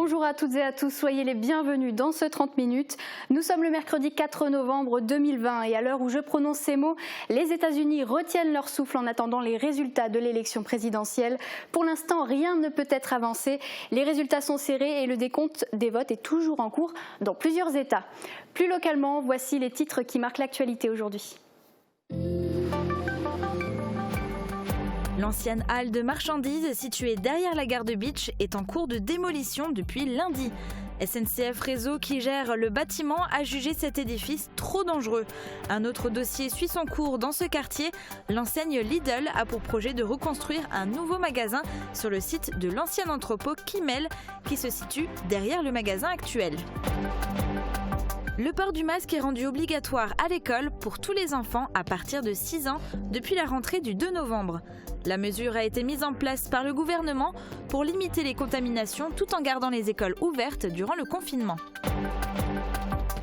Bonjour à toutes et à tous, soyez les bienvenus dans ce 30 minutes. Nous sommes le mercredi 4 novembre 2020 et à l'heure où je prononce ces mots, les États-Unis retiennent leur souffle en attendant les résultats de l'élection présidentielle. Pour l'instant, rien ne peut être avancé. Les résultats sont serrés et le décompte des votes est toujours en cours dans plusieurs États. Plus localement, voici les titres qui marquent l'actualité aujourd'hui. L'ancienne halle de marchandises située derrière la gare de Beach est en cours de démolition depuis lundi. SNCF Réseau, qui gère le bâtiment, a jugé cet édifice trop dangereux. Un autre dossier suit son cours dans ce quartier. L'enseigne Lidl a pour projet de reconstruire un nouveau magasin sur le site de l'ancien entrepôt Kimmel, qui se situe derrière le magasin actuel. Le port du masque est rendu obligatoire à l'école pour tous les enfants à partir de 6 ans depuis la rentrée du 2 novembre. La mesure a été mise en place par le gouvernement pour limiter les contaminations tout en gardant les écoles ouvertes durant le confinement.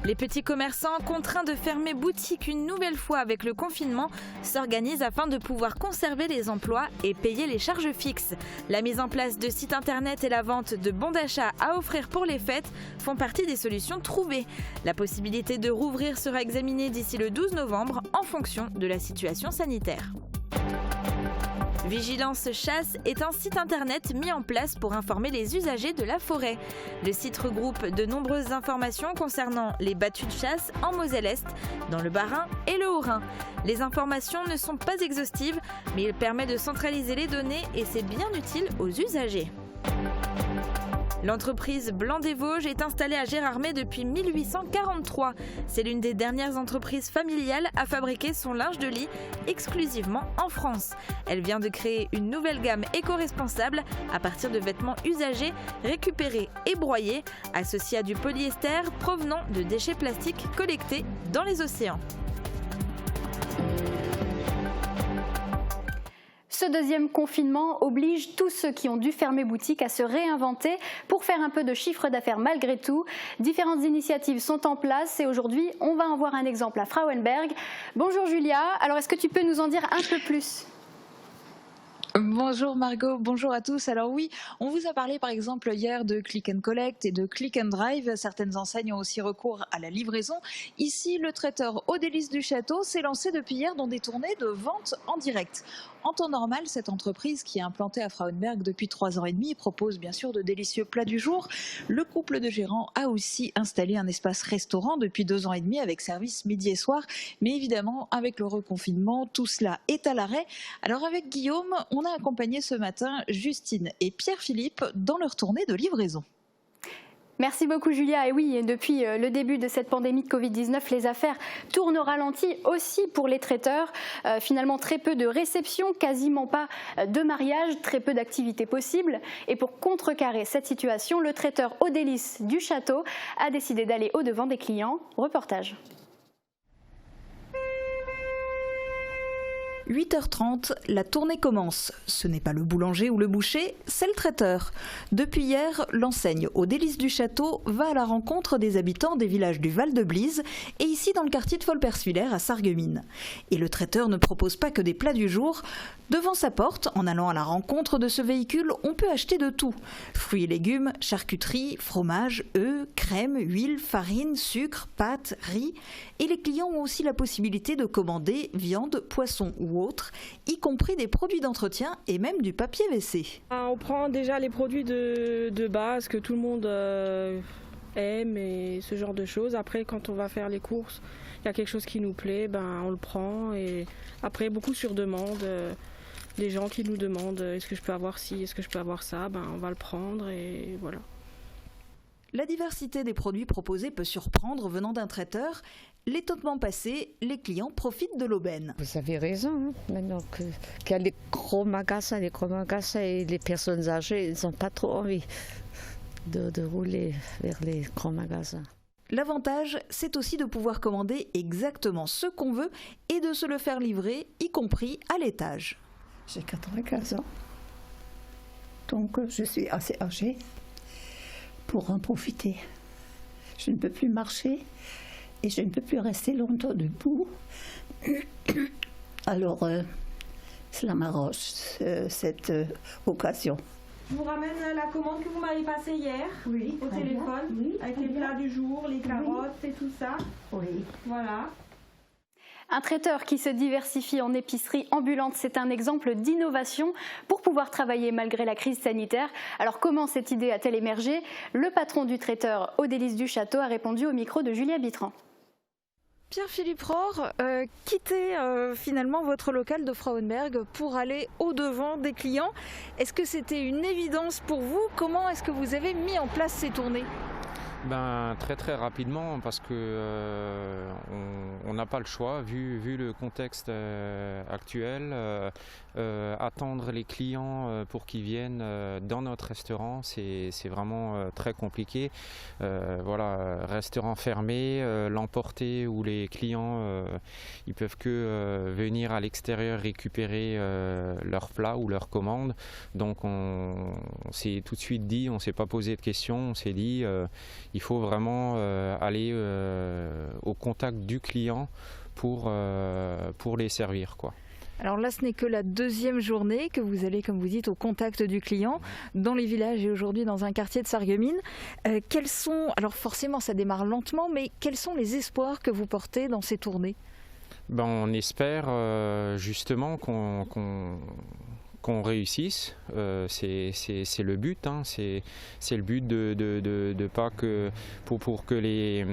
Les petits commerçants contraints de fermer boutique une nouvelle fois avec le confinement s'organisent afin de pouvoir conserver les emplois et payer les charges fixes. La mise en place de sites internet et la vente de bons d'achat à offrir pour les fêtes font partie des solutions trouvées. La possibilité de rouvrir sera examinée d'ici le 12 novembre en fonction de la situation sanitaire. Vigilance Chasse est un site internet mis en place pour informer les usagers de la forêt. Le site regroupe de nombreuses informations concernant les battues de chasse en Moselle-Est, dans le Bas-Rhin et le Haut-Rhin. Les informations ne sont pas exhaustives, mais il permet de centraliser les données et c'est bien utile aux usagers. L'entreprise Blanc des Vosges est installée à Gérardmer depuis 1843. C'est l'une des dernières entreprises familiales à fabriquer son linge de lit exclusivement en France. Elle vient de créer une nouvelle gamme éco-responsable à partir de vêtements usagés, récupérés et broyés, associés à du polyester provenant de déchets plastiques collectés dans les océans. Ce deuxième confinement oblige tous ceux qui ont dû fermer boutique à se réinventer pour faire un peu de chiffre d'affaires malgré tout. Différentes initiatives sont en place et aujourd'hui, on va en voir un exemple à Frauenberg. Bonjour Julia, alors est-ce que tu peux nous en dire un peu plus ? Bonjour Margot, bonjour à tous. Alors oui, on vous a parlé par exemple hier de Click and Collect et de Click and Drive. Certaines enseignes ont aussi recours à la livraison. Ici, le traiteur Aux Délices du Château s'est lancé depuis hier dans des tournées de vente en direct. En temps normal, cette entreprise qui est implantée à Frauenberg depuis 3 ans et demi propose bien sûr de délicieux plats du jour. Le couple de gérants a aussi installé un espace restaurant depuis 2 ans et demi avec service midi et soir. Mais évidemment, avec le reconfinement, tout cela est à l'arrêt. Alors avec Guillaume, on a accompagné ce matin Justine et Pierre-Philippe dans leur tournée de livraison. Merci beaucoup Julia. Et oui, depuis le début de cette pandémie de Covid-19, les affaires tournent au ralenti aussi pour les traiteurs. Finalement, très peu de réceptions, quasiment pas de mariages, très peu d'activités possibles. Et pour contrecarrer cette situation, le traiteur Aux Délices du Château a décidé d'aller au-devant des clients. Reportage. 8h30, la tournée commence. Ce n'est pas le boulanger ou le boucher, c'est le traiteur. Depuis hier, l'enseigne Aux Délices du Château va à la rencontre des habitants des villages du Val-de-Blise et ici dans le quartier de Folperswiller à Sarreguemines. Et le traiteur ne propose pas que des plats du jour. Devant sa porte, en allant à la rencontre de ce véhicule, on peut acheter de tout. Fruits et légumes, charcuterie, fromage, œufs, crème, huile, farine, sucre, pâtes, riz. Et les clients ont aussi la possibilité de commander viande, poisson ou autre, y compris des produits d'entretien et même du papier WC. On prend déjà les produits de base que tout le monde aime et ce genre de choses. Après, quand on va faire les courses, il y a quelque chose qui nous plaît, on le prend. Et après, beaucoup sur demande, les gens qui nous demandent est-ce que je peux avoir ci, est-ce que je peux avoir ça, on va le prendre et voilà. La diversité des produits proposés peut surprendre venant d'un traiteur. L'étonnement passé, les clients profitent de l'aubaine. Vous avez raison, maintenant qu'il y a les gros magasins et les personnes âgées, ils n'ont pas trop envie de rouler vers les grands magasins. L'avantage, c'est aussi de pouvoir commander exactement ce qu'on veut et de se le faire livrer, y compris à l'étage. J'ai 95 ans, donc je suis assez âgée pour en profiter. Je ne peux plus marcher et je ne peux plus rester longtemps debout. Alors, cela m'arrange, cette occasion. Je vous ramène la commande que vous m'avez passée hier au téléphone, avec les plats du jour, les carottes et tout ça. Oui. Voilà. Un traiteur qui se diversifie en épicerie ambulante, c'est un exemple d'innovation pour pouvoir travailler malgré la crise sanitaire. Alors comment cette idée a-t-elle émergé? Le patron du traiteur Aux Délices du Château a répondu au micro de Julia Bitran. Pierre-Philippe Rohr, quittez finalement votre local de Frauenberg pour aller au-devant des clients. Est-ce que c'était une évidence pour vous? Comment est-ce que vous avez mis en place ces tournées? Très rapidement, parce que on n'a pas le choix vu le contexte actuel. Attendre les clients pour qu'ils viennent dans notre restaurant, c'est vraiment très compliqué. Restaurant fermé, l'emporter où les clients ils peuvent que venir à l'extérieur récupérer leur plat ou leur commande. Donc on s'est tout de suite dit, on s'est pas posé de questions, on s'est dit il faut vraiment aller au contact du client pour les servir, quoi. Alors là, ce n'est que la deuxième journée que vous allez, comme vous dites, au contact du client dans les villages et aujourd'hui dans un quartier de Sarreguemines. Quels sont, alors forcément ça démarre lentement, mais quels sont les espoirs que vous portez dans ces tournées? On espère justement qu'on réussisse, c'est le but, hein. C'est le but de pas que pour que les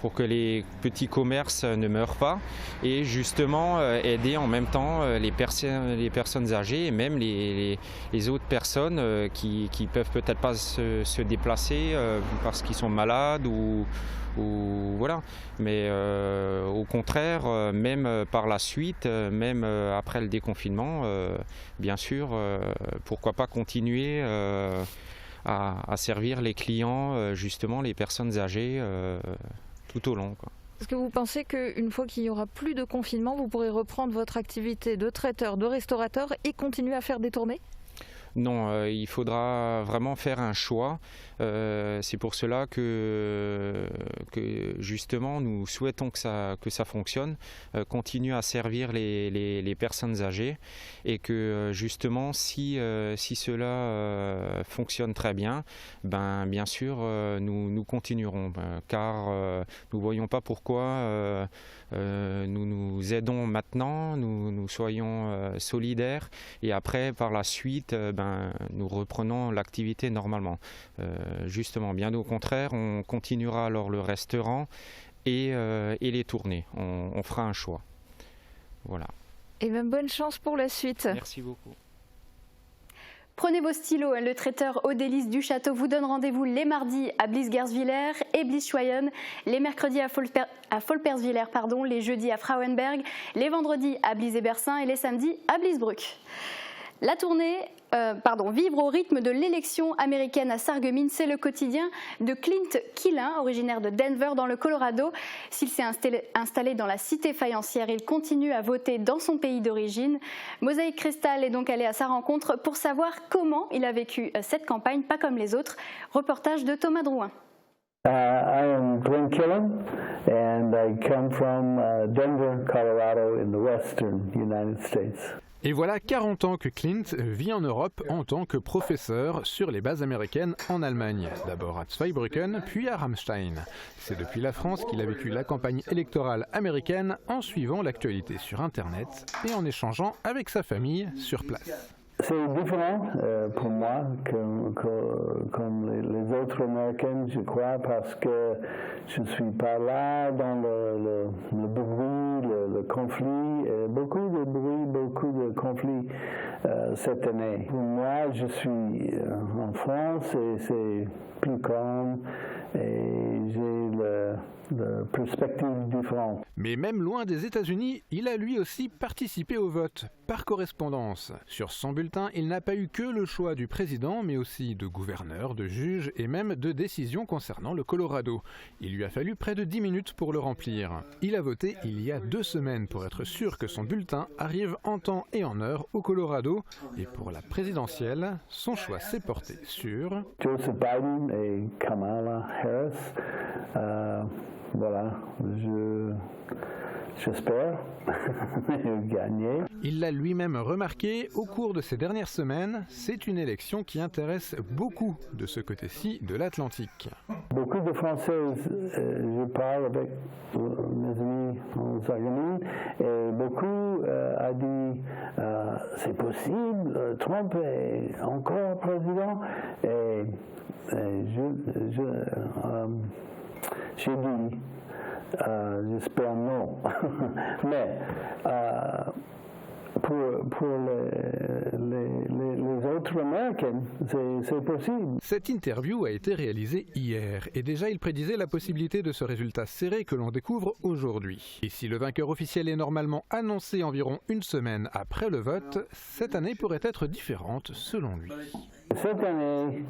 pour que les petits commerces ne meurent pas, et justement aider en même temps les personnes âgées et même les autres personnes qui peuvent peut-être pas se déplacer parce qu'ils sont malades ou voilà, mais au contraire, même par la suite, même après le déconfinement, bien sûr, pourquoi pas continuer à servir les clients, justement les personnes âgées, tout au long, quoi. Est-ce que vous pensez qu'une fois qu'il n'y aura plus de confinement, vous pourrez reprendre votre activité de traiteur, de restaurateur et continuer à faire des tournées? Non, il faudra vraiment faire un choix. C'est pour cela que justement nous souhaitons que ça fonctionne, continuer à servir les personnes âgées, et que justement si cela fonctionne très bien, bien sûr nous continuerons, car nous ne voyons pas pourquoi nous aidons maintenant, nous soyons solidaires, et après par la suite nous reprenons l'activité normalement. Justement, bien au contraire, on continuera alors le restaurant et les tournées. On fera un choix. Voilà. Et même bonne chance pour la suite. Merci beaucoup. Prenez vos stylos, le traiteur Aux Délices du Château vous donne rendez-vous les mardis à Blies-Gerswiller et Blies-Schweyen, les mercredis à Volperswiller, les jeudis à Frauenberg, les vendredis à Blies-et-Bersin et les samedis à Bliesbruck. La tournée, vivre au rythme de l'élection américaine à Sarreguemines, c'est le quotidien de Clint Quillin, originaire de Denver dans le Colorado. S'il s'est installé dans la cité faïencière, il continue à voter dans son pays d'origine. Mosaïque Cristal est donc allé à sa rencontre pour savoir comment il a vécu cette campagne, pas comme les autres. Reportage de Thomas Drouin. I am Clint Quillin, and I come from Denver, Colorado, in the western United States. Et voilà 40 ans que Clint vit en Europe en tant que professeur sur les bases américaines en Allemagne. D'abord à Zweibrücken, puis à Ramstein. C'est depuis la France qu'il a vécu la campagne électorale américaine en suivant l'actualité sur Internet et en échangeant avec sa famille sur place. C'est différent pour moi comme les autres Américains, je crois, parce que je ne suis pas là dans le bruit, le conflit, beaucoup de bruit, beaucoup de conflits cette année. Pour moi, je suis en France et c'est plus calme et j'ai la perspective différente. Mais même loin des États-Unis, il a lui aussi participé au vote, par correspondance. Sur son bulletin, il n'a pas eu que le choix du président, mais aussi de gouverneur, de juge et même de décisions concernant le Colorado. Il lui a fallu près de 10 minutes pour le remplir. Il a voté il y a 2 semaines pour être sûr que son bulletin arrive en temps et en heure au Colorado. Et pour la présidentielle, son choix s'est porté sur Joseph Biden et Kamala Harris. Voilà, j'espère gagner. Il l'a lui-même remarqué au cours de ces dernières semaines, c'est une élection qui intéresse beaucoup de ce côté-ci de l'Atlantique. Beaucoup de Français, je parle avec mes amis aux Argentines, et beaucoup a dit c'est possible, Trump est encore président. Et j'ai dit j'espère non. Mais pour les autres Américains, c'est possible. Cette interview a été réalisée hier et déjà il prédisait la possibilité de ce résultat serré que l'on découvre aujourd'hui. Et si le vainqueur officiel est normalement annoncé environ une semaine après le vote, cette année pourrait être différente selon lui. Cette année,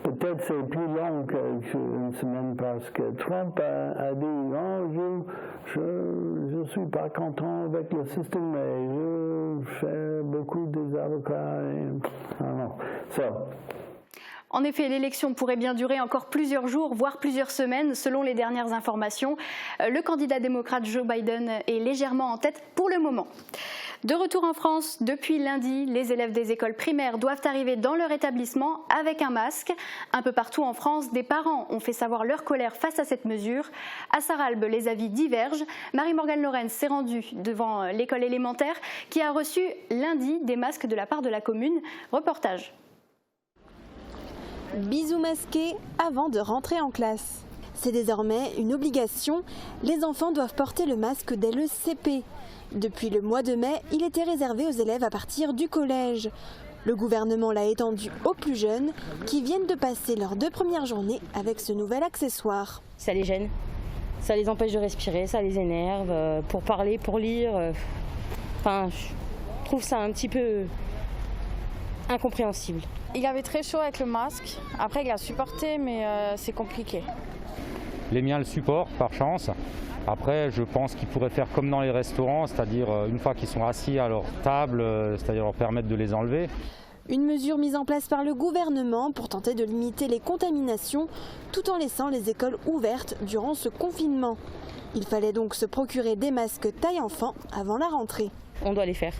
peut-être c'est plus long qu'une semaine parce que Trump a dit oh, je suis pas content avec le système et je fais beaucoup des avocats et non. En effet, l'élection pourrait bien durer encore plusieurs jours, voire plusieurs semaines, selon les dernières informations. Le candidat démocrate Joe Biden est légèrement en tête pour le moment. De retour en France, depuis lundi, les élèves des écoles primaires doivent arriver dans leur établissement avec un masque. Un peu partout en France, des parents ont fait savoir leur colère face à cette mesure. À Sarralbe, les avis divergent. Marie-Morgane Lorenz s'est rendue devant l'école élémentaire qui a reçu lundi des masques de la part de la commune. Reportage. Bisous masqués avant de rentrer en classe. C'est désormais une obligation. Les enfants doivent porter le masque dès le CP. Depuis le mois de mai, il était réservé aux élèves à partir du collège. Le gouvernement l'a étendu aux plus jeunes qui viennent de passer leurs 2 premières journées avec ce nouvel accessoire. Ça les gêne, ça les empêche de respirer, ça les énerve, pour parler, pour lire. Enfin, je trouve ça un petit peu incompréhensible. Il avait très chaud avec le masque, après il a supporté mais c'est compliqué. Les miens le supportent par chance. Après, je pense qu'ils pourraient faire comme dans les restaurants, c'est-à-dire une fois qu'ils sont assis à leur table, c'est-à-dire leur permettre de les enlever. Une mesure mise en place par le gouvernement pour tenter de limiter les contaminations tout en laissant les écoles ouvertes durant ce confinement. Il fallait donc se procurer des masques taille enfant avant la rentrée. On doit les faire.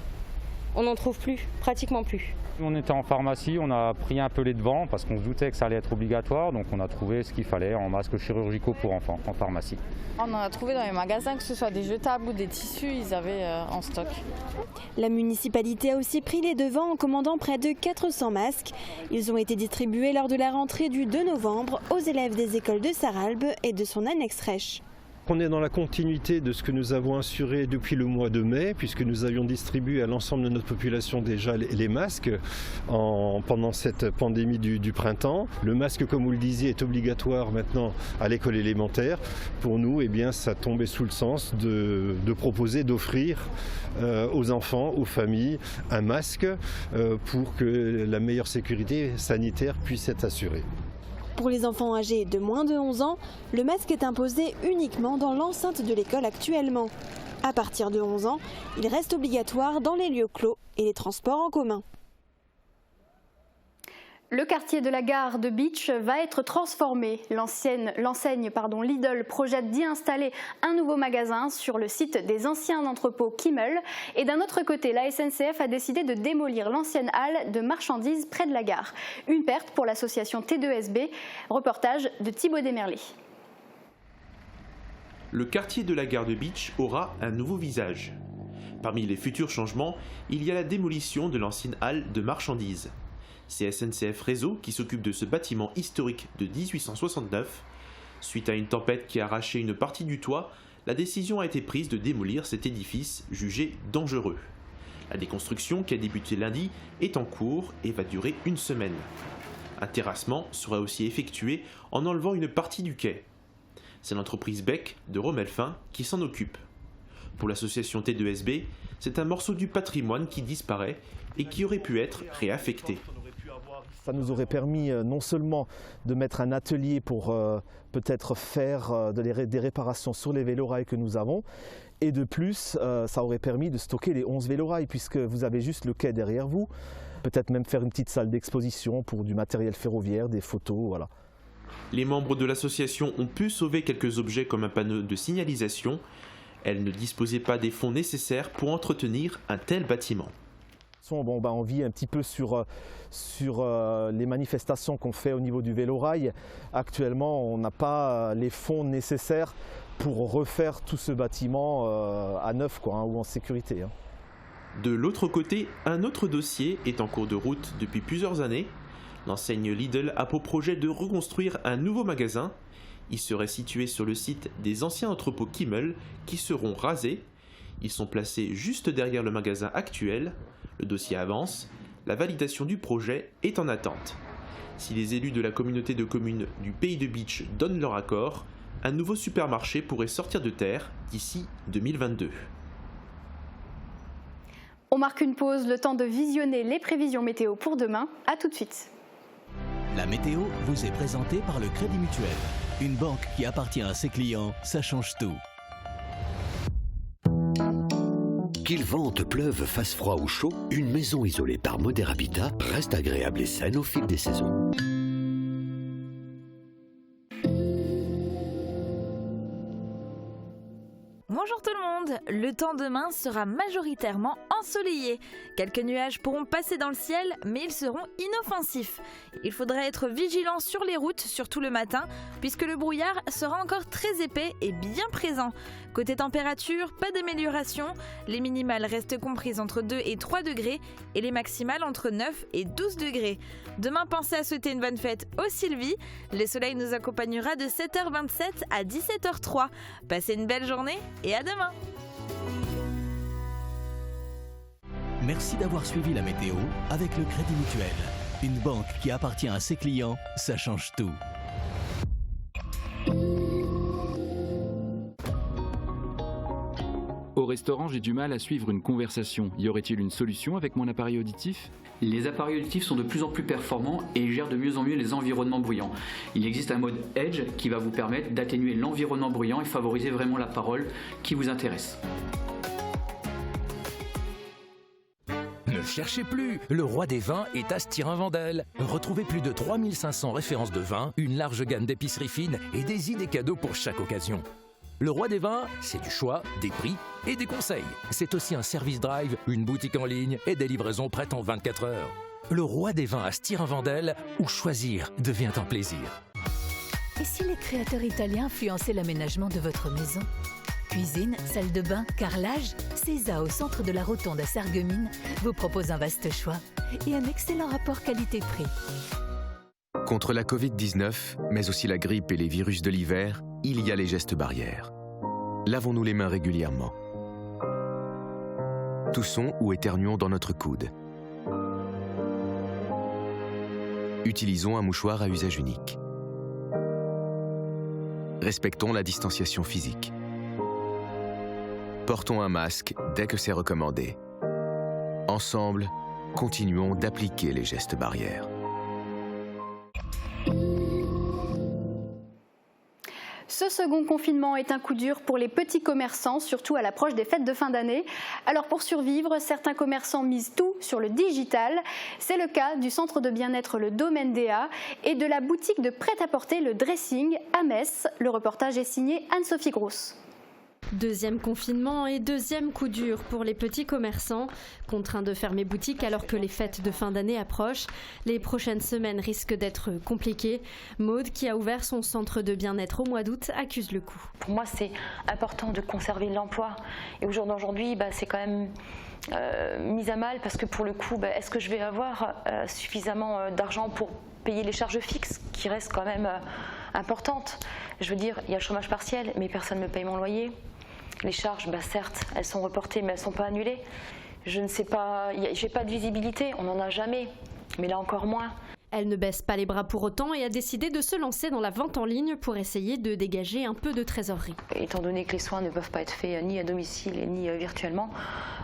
On n'en trouve plus, pratiquement plus. On était en pharmacie, on a pris un peu les devants parce qu'on se doutait que ça allait être obligatoire, donc on a trouvé ce qu'il fallait en masques chirurgicaux pour enfants en pharmacie. On en a trouvé dans les magasins, que ce soit des jetables ou des tissus, ils avaient en stock. La municipalité a aussi pris les devants en commandant près de 400 masques. Ils ont été distribués lors de la rentrée du 2 novembre aux élèves des écoles de Sarralbe et de son annexe Rech. On est dans la continuité de ce que nous avons assuré depuis le mois de mai, puisque nous avions distribué à l'ensemble de notre population déjà les masques pendant cette pandémie du printemps. Le masque, comme vous le disiez, est obligatoire maintenant à l'école élémentaire. Pour nous, eh bien, ça tombait sous le sens de proposer, d'offrir aux enfants, aux familles, un masque pour que la meilleure sécurité sanitaire puisse être assurée. Pour les enfants âgés de moins de 11 ans, le masque est imposé uniquement dans l'enceinte de l'école actuellement. À partir de 11 ans, il reste obligatoire dans les lieux clos et les transports en commun. Le quartier de la gare de Bitche va être transformé. L'enseigne Lidl projette d'y installer un nouveau magasin sur le site des anciens entrepôts Kimmel. Et d'un autre côté, la SNCF a décidé de démolir l'ancienne halle de marchandises près de la gare. Une perte pour l'association T2SB. Reportage de Thibaut Desmerlet. Le quartier de la gare de Bitche aura un nouveau visage. Parmi les futurs changements, il y a la démolition de l'ancienne halle de marchandises. C'est SNCF Réseau qui s'occupe de ce bâtiment historique de 1869. Suite à une tempête qui a arraché une partie du toit, la décision a été prise de démolir cet édifice jugé dangereux. La déconstruction, qui a débuté lundi, est en cours et va durer une semaine. Un terrassement sera aussi effectué en enlevant une partie du quai. C'est l'entreprise Beck de Romelfin qui s'en occupe. Pour l'association T2SB, c'est un morceau du patrimoine qui disparaît et qui aurait pu être réaffecté. Ça nous aurait permis non seulement de mettre un atelier pour peut-être faire des réparations sur les vélorails que nous avons, et de plus, ça aurait permis de stocker les 11 vélorails, puisque vous avez juste le quai derrière vous. Peut-être même faire une petite salle d'exposition pour du matériel ferroviaire, des photos, voilà. Les membres de l'association ont pu sauver quelques objets comme un panneau de signalisation, Elle ne disposait pas des fonds nécessaires pour entretenir un tel bâtiment. On vit un petit peu sur les manifestations qu'on fait au niveau du Vélorail. Actuellement, on n'a pas les fonds nécessaires pour refaire tout ce bâtiment à neuf ou en sécurité. De l'autre côté, un autre dossier est en cours de route depuis plusieurs années. L'enseigne Lidl a pour projet de reconstruire un nouveau magasin. Il serait situé sur le site des anciens entrepôts Kimmel qui seront rasés. Ils sont placés juste derrière le magasin actuel. Le dossier avance. La validation du projet est en attente. Si les élus de la communauté de communes du Pays de Bitche donnent leur accord, un nouveau supermarché pourrait sortir de terre d'ici 2022. On marque une pause, le temps de visionner les prévisions météo pour demain. A tout de suite. La météo vous est présentée par le Crédit Mutuel. Une banque qui appartient à ses clients, ça change tout. Qu'il vente, pleuve, fasse froid ou chaud, une maison isolée par Moder Habitat reste agréable et saine au fil des saisons. Bonjour tout le monde, le temps demain sera majoritairement ensoleillé. Quelques nuages pourront passer dans le ciel, mais ils seront inoffensifs. Il faudra être vigilant sur les routes, surtout le matin, puisque le brouillard sera encore très épais et bien présent. Côté température, pas d'amélioration, les minimales restent comprises entre 2 et 3 degrés et les maximales entre 9 et 12 degrés. Demain, pensez à souhaiter une bonne fête aux Sylvie. Le soleil nous accompagnera de 7h27 à 17h03. Passez une belle journée et à demain. Merci d'avoir suivi la météo avec le Crédit Mutuel. Une banque qui appartient à ses clients, ça change tout. Au restaurant, j'ai du mal à suivre une conversation. Y aurait-il une solution avec mon appareil auditif ? Les appareils auditifs sont de plus en plus performants et gèrent de mieux en mieux les environnements bruyants. Il existe un mode Edge qui va vous permettre d'atténuer l'environnement bruyant et favoriser vraiment la parole qui vous intéresse. Ne cherchez plus, le roi des vins est à Stirin-Wendel. Retrouvez plus de 3500 références de vins, une large gamme d'épiceries fines et des idées cadeaux pour chaque occasion. Le roi des vins, c'est du choix, des prix et des conseils. C'est aussi un service drive, une boutique en ligne et des livraisons prêtes en 24 heures. Le roi des vins à Stirin-Wendel, où choisir devient un plaisir. Et si les créateurs italiens influençaient l'aménagement de votre maison ? Cuisine, salle de bain, carrelage, Cesa au centre de la Rotonde à Sarreguemines vous propose un vaste choix et un excellent rapport qualité-prix. Contre la Covid-19, mais aussi la grippe et les virus de l'hiver, il y a les gestes barrières. Lavons-nous les mains régulièrement. Toussons ou éternuons dans notre coude. Utilisons un mouchoir à usage unique. Respectons la distanciation physique. Portons un masque dès que c'est recommandé. Ensemble, continuons d'appliquer les gestes barrières. Ce second confinement est un coup dur pour les petits commerçants, surtout à l'approche des fêtes de fin d'année. Alors pour survivre, certains commerçants misent tout sur le digital. C'est le cas du centre de bien-être Le Domaine DA et de la boutique de prêt-à-porter Le Dressing à Metz. Le reportage est signé Anne-Sophie Grosse. Deuxième confinement et deuxième coup dur pour les petits commerçants. Contraints de fermer boutique alors que les fêtes de fin d'année approchent, les prochaines semaines risquent d'être compliquées. Maude, qui a ouvert son centre de bien-être au mois d'août, accuse le coup. Pour moi, c'est important de conserver l'emploi. Et au jour d'aujourd'hui, c'est quand même mis à mal parce que pour le coup, est-ce que je vais avoir suffisamment d'argent pour payer les charges fixes qui restent quand même importantes. Je veux dire, il y a le chômage partiel, mais personne ne paye mon loyer. Les charges, certes, elles sont reportées, mais elles ne sont pas annulées. Je ne sais pas, j'ai pas de visibilité, on n'en a jamais, mais là encore moins. Elle ne baisse pas les bras pour autant et a décidé de se lancer dans la vente en ligne pour essayer de dégager un peu de trésorerie. Étant donné que les soins ne peuvent pas être faits ni à domicile ni virtuellement,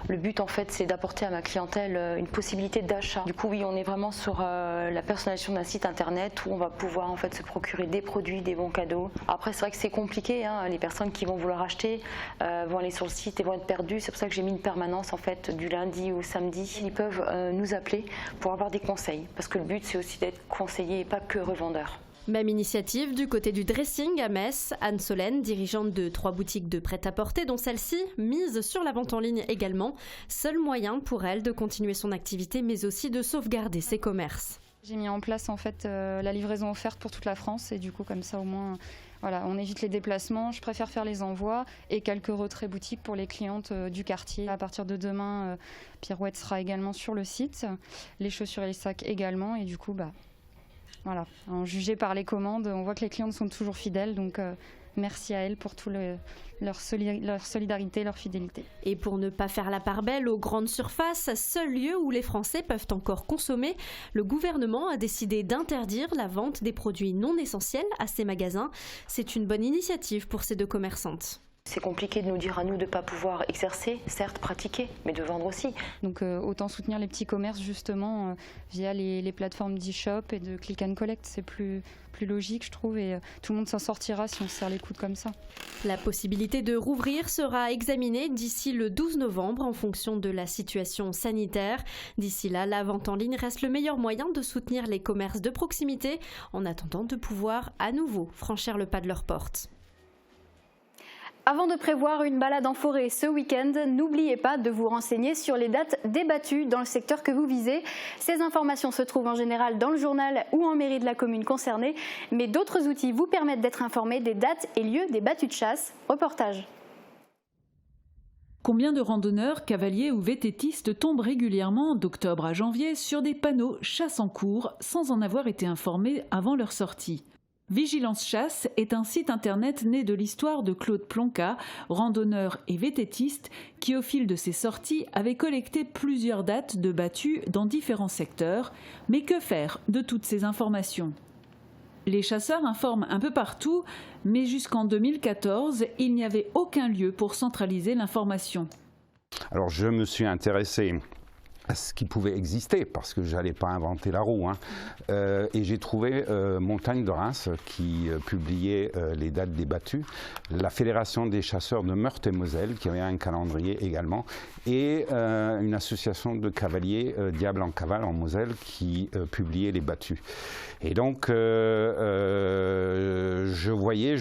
le but en fait c'est d'apporter à ma clientèle une possibilité d'achat. Du coup oui, on est vraiment sur la personnalisation d'un site internet où on va pouvoir en fait se procurer des produits, des bons cadeaux. Après c'est vrai que c'est compliqué, les personnes qui vont vouloir acheter vont aller sur le site et vont être perdues. C'est pour ça que j'ai mis une permanence en fait du lundi au samedi. Ils peuvent nous appeler pour avoir des conseils parce que le but c'est aussi d'être conseillé et pas que revendeur. Même initiative du côté du dressing à Metz. Anne Solène, dirigeante de 3 boutiques de prêt-à-porter, dont celle-ci mise sur la vente en ligne également. Seul moyen pour elle de continuer son activité, mais aussi de sauvegarder ses commerces. J'ai mis en place en fait la livraison offerte pour toute la France et du coup comme ça au moins voilà, on évite les déplacements. Je préfère faire les envois et quelques retraits boutiques pour les clientes du quartier. À partir de demain, Pirouette sera également sur le site, les chaussures et les sacs également et du coup voilà, en jugé par les commandes, on voit que les clientes sont toujours fidèles, donc merci à elles pour tout leur solidarité, leur fidélité. Et pour ne pas faire la part belle aux grandes surfaces, seul lieu où les Français peuvent encore consommer, le gouvernement a décidé d'interdire la vente des produits non essentiels à ces magasins. C'est une bonne initiative pour ces 2 commerçantes. C'est compliqué de nous dire à nous de ne pas pouvoir exercer, certes pratiquer, mais de vendre aussi. Donc autant soutenir les petits commerces justement via les plateformes d'e-shop et de click and collect. C'est plus logique je trouve et tout le monde s'en sortira si on se serre les coudes comme ça. La possibilité de rouvrir sera examinée d'ici le 12 novembre en fonction de la situation sanitaire. D'ici là, la vente en ligne reste le meilleur moyen de soutenir les commerces de proximité en attendant de pouvoir à nouveau franchir le pas de leurs portes. Avant de prévoir une balade en forêt ce week-end, n'oubliez pas de vous renseigner sur les dates débattues dans le secteur que vous visez. Ces informations se trouvent en général dans le journal ou en mairie de la commune concernée, mais d'autres outils vous permettent d'être informés des dates et lieux des battues de chasse. Reportage. Combien de randonneurs, cavaliers ou vététistes tombent régulièrement d'octobre à janvier sur des panneaux chasse en cours sans en avoir été informés avant leur sortie? Vigilance Chasse est un site internet né de l'histoire de Claude Plonka, randonneur et vététiste, qui au fil de ses sorties avait collecté plusieurs dates de battues dans différents secteurs. Mais que faire de toutes ces informations ? Les chasseurs informent un peu partout, mais jusqu'en 2014, il n'y avait aucun lieu pour centraliser l'information. Alors je me suis intéressé à ce qui pouvait exister, parce que je n'allais pas inventer la roue. Et j'ai trouvé Montagne de Reims qui publiait les dates des battues, la Fédération des chasseurs de Meurthe-et-Moselle qui avait un calendrier également, et une association de cavaliers, Diable en Cavale en Moselle, qui publiait les battues. Et donc je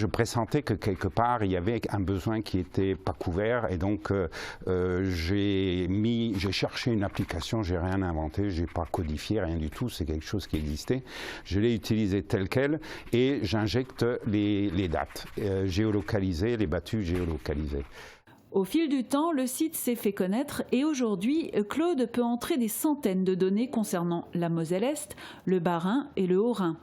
pressentais que quelque part il y avait un besoin qui n'était pas couvert, et donc j'ai cherché une application. J'ai rien inventé, j'ai pas codifié, rien du tout, c'est quelque chose qui existait. Je l'ai utilisé tel quel et j'injecte les dates géolocalisées, les battues géolocalisées. Au fil du temps, le site s'est fait connaître et aujourd'hui, Claude peut entrer des centaines de données concernant la Moselle-Est, le Bas-Rhin et le Haut-Rhin.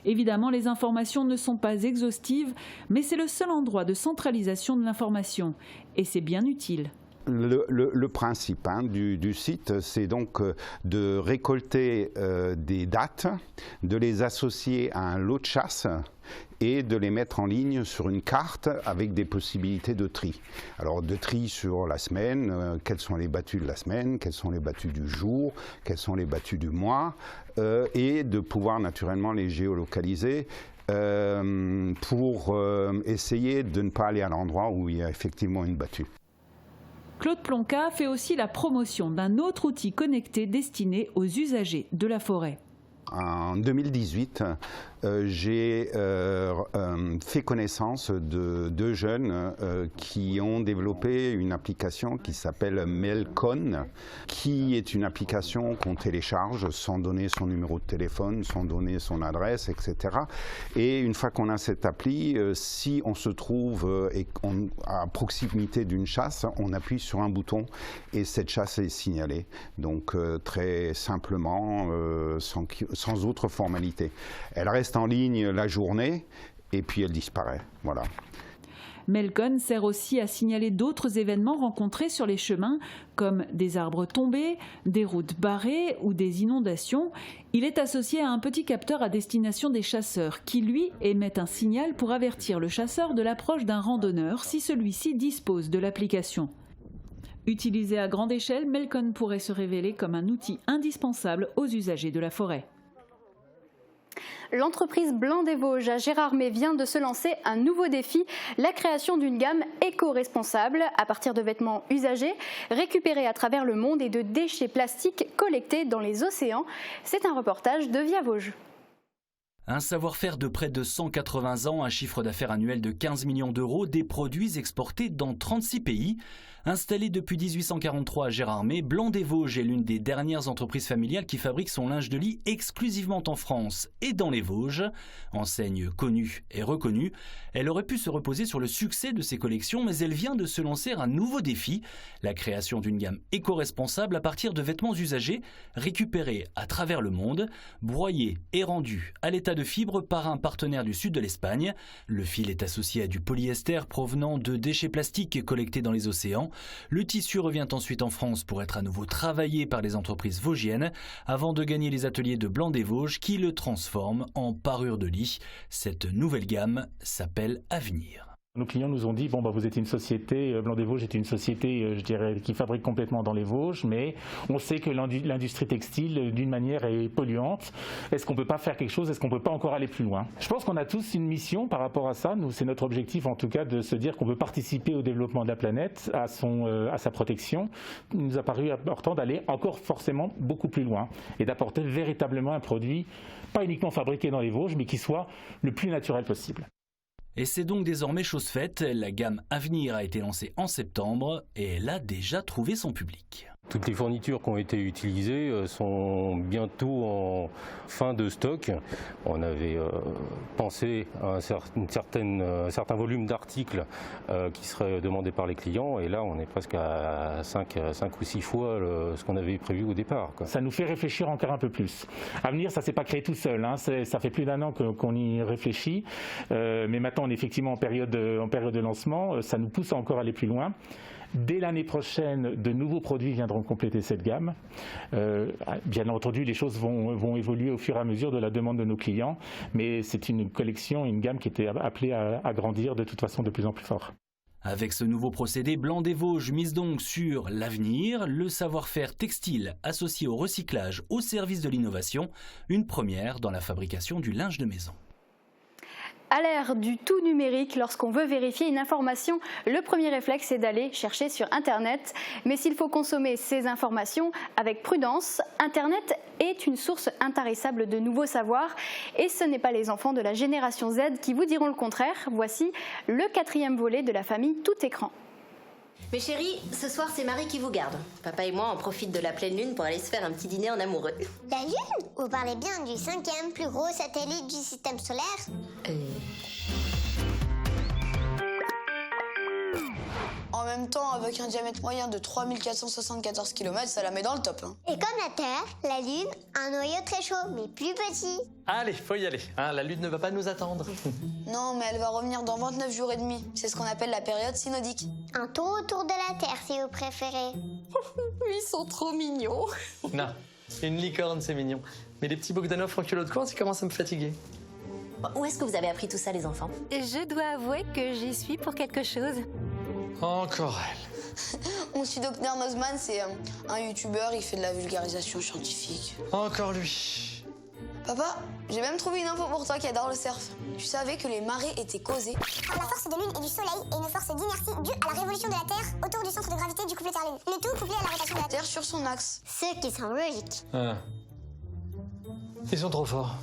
Évidemment, les informations ne sont pas exhaustives, mais c'est le seul endroit de centralisation de l'information et c'est bien utile. Le principe du site, c'est donc de récolter des dates, de les associer à un lot de chasse et de les mettre en ligne sur une carte avec des possibilités de tri. Alors de tri sur la semaine, quelles sont les battues de la semaine, quelles sont les battues du jour, quelles sont les battues du mois, et de pouvoir naturellement les géolocaliser. Pour essayer de ne pas aller à l'endroit où il y a effectivement une battue. Claude Plonka fait aussi la promotion d'un autre outil connecté destiné aux usagers de la forêt. En 2018, j'ai fait connaissance de 2 jeunes qui ont développé une application qui s'appelle Melcon, qui est une application qu'on télécharge sans donner son numéro de téléphone, sans donner son adresse, etc. Et une fois qu'on a cette appli, si on se trouve à proximité d'une chasse, on appuie sur un bouton et cette chasse est signalée. Donc très simplement, sans autre formalité. Elle reste en ligne la journée et puis elle disparaît. Voilà. Melcon sert aussi à signaler d'autres événements rencontrés sur les chemins, comme des arbres tombés, des routes barrées ou des inondations. Il est associé à un petit capteur à destination des chasseurs qui, lui, émet un signal pour avertir le chasseur de l'approche d'un randonneur si celui-ci dispose de l'application. Utilisé à grande échelle, Melcon pourrait se révéler comme un outil indispensable aux usagers de la forêt. L'entreprise Blanc des Vosges à Gérardmer vient de se lancer un nouveau défi, la création d'une gamme éco-responsable à partir de vêtements usagés, récupérés à travers le monde et de déchets plastiques collectés dans les océans. C'est un reportage de Via Vosges. Un savoir-faire de près de 180 ans, un chiffre d'affaires annuel de 15 millions d'euros, des produits exportés dans 36 pays. Installé depuis 1843 à Gérardmer, Blanc-des-Vosges est l'une des dernières entreprises familiales qui fabrique son linge de lit exclusivement en France et dans les Vosges. Enseigne connue et reconnue, elle aurait pu se reposer sur le succès de ses collections, mais elle vient de se lancer un nouveau défi, la création d'une gamme éco-responsable à partir de vêtements usagés, récupérés à travers le monde, broyés et rendus à l'état de fibre par un partenaire du sud de l'Espagne. Le fil est associé à du polyester provenant de déchets plastiques collectés dans les océans. Le tissu revient ensuite en France pour être à nouveau travaillé par les entreprises vosgiennes avant de gagner les ateliers de Blanc-des-Vosges qui le transforment en parure de lit. Cette nouvelle gamme s'appelle Avenir. Nos clients nous ont dit, bon, vous êtes une société, Blanc-des-Vosges est une société, je dirais, qui fabrique complètement dans les Vosges, mais on sait que l'industrie textile, d'une manière, est polluante. Est-ce qu'on ne peut pas faire quelque chose? Est-ce qu'on ne peut pas encore aller plus loin? Je pense qu'on a tous une mission par rapport à ça. Nous, c'est notre objectif, en tout cas, de se dire qu'on veut participer au développement de la planète, à sa protection. Il nous a paru important d'aller encore forcément beaucoup plus loin et d'apporter véritablement un produit, pas uniquement fabriqué dans les Vosges, mais qui soit le plus naturel possible. Et c'est donc désormais chose faite, la gamme Avenir a été lancée en septembre et elle a déjà trouvé son public. Toutes les fournitures qui ont été utilisées sont bientôt en fin de stock. On avait pensé à un certain volume d'articles qui seraient demandés par les clients et là on est presque à 5 ou 6 fois ce qu'on avait prévu au départ. Ça nous fait réfléchir encore un peu plus. Avenir, ça ne s'est pas créé tout seul, hein. Ça fait plus d'1 an qu'on y réfléchit, mais maintenant on est effectivement en période de lancement, ça nous pousse à encore aller plus loin. Dès l'année prochaine, de nouveaux produits viendront compléter cette gamme. Bien entendu, les choses vont évoluer au fur et à mesure de la demande de nos clients, mais c'est une collection, une gamme qui était appelée à grandir de toute façon de plus en plus fort. Avec ce nouveau procédé, Blanc-des-Vosges mise donc sur l'avenir, le savoir-faire textile associé au recyclage au service de l'innovation, une première dans la fabrication du linge de maison. À l'ère du tout numérique, lorsqu'on veut vérifier une information, le premier réflexe est d'aller chercher sur Internet. Mais s'il faut consommer ces informations avec prudence, Internet est une source intarissable de nouveaux savoirs. Et ce n'est pas les enfants de la génération Z qui vous diront le contraire. Voici le 4e volet de la famille tout écran. Mes chéris, ce soir c'est Marie qui vous garde. Papa et moi on profite de la pleine lune pour aller se faire un petit dîner en amoureux. La Lune? Vous parlez bien du 5e plus gros satellite du système solaire? En même temps, avec un diamètre moyen de 3474 km, ça la met dans le top. Et comme la Terre, la Lune, un noyau très chaud, mais plus petit. Allez, faut y aller. Hein, la Lune ne va pas nous attendre. Non, mais elle va revenir dans 29 jours et demi. C'est ce qu'on appelle la période synodique. Un tour autour de la Terre, si vous préférez. Ils sont trop mignons. Non, une licorne, c'est mignon. Mais les petits Bogdanov en culotte courte, ça commence à me fatiguer. Où est-ce que vous avez appris tout ça, les enfants? Je dois avouer que j'y suis pour quelque chose. Encore elle. Mon sudoc Nozman, c'est un youtubeur, il fait de la vulgarisation scientifique. Encore lui. Papa, j'ai même trouvé une info pour toi qui adore le surf. Tu savais que les marées étaient causées par la force de Lune et du Soleil et une force d'inertie due à la révolution de la Terre autour du centre de gravité du couple Terre-Lune. Le tout couplé à la rotation de la Terre sur son axe. Ce qui semble logique. Ah. Ils sont trop forts.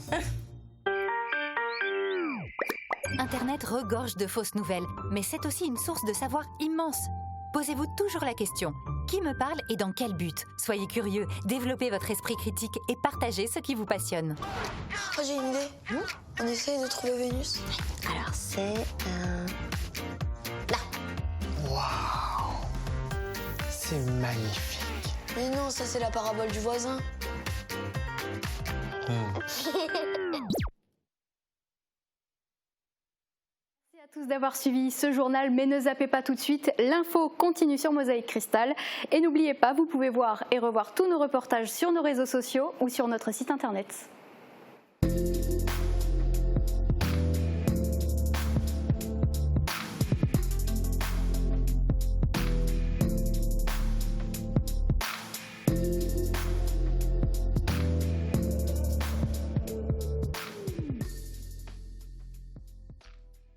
Internet regorge de fausses nouvelles, mais c'est aussi une source de savoir immense. Posez-vous toujours la question, qui me parle et dans quel but? Soyez curieux, développez votre esprit critique et partagez ce qui vous passionne. Oh, j'ai une idée. On essaye de trouver Vénus. Alors c'est... là. Waouh. C'est magnifique. Mais non, ça c'est la parabole du voisin. Merci à tous d'avoir suivi ce journal, mais ne zappez pas tout de suite. L'info continue sur Mosaïque Cristal. Et n'oubliez pas, vous pouvez voir et revoir tous nos reportages sur nos réseaux sociaux ou sur notre site internet.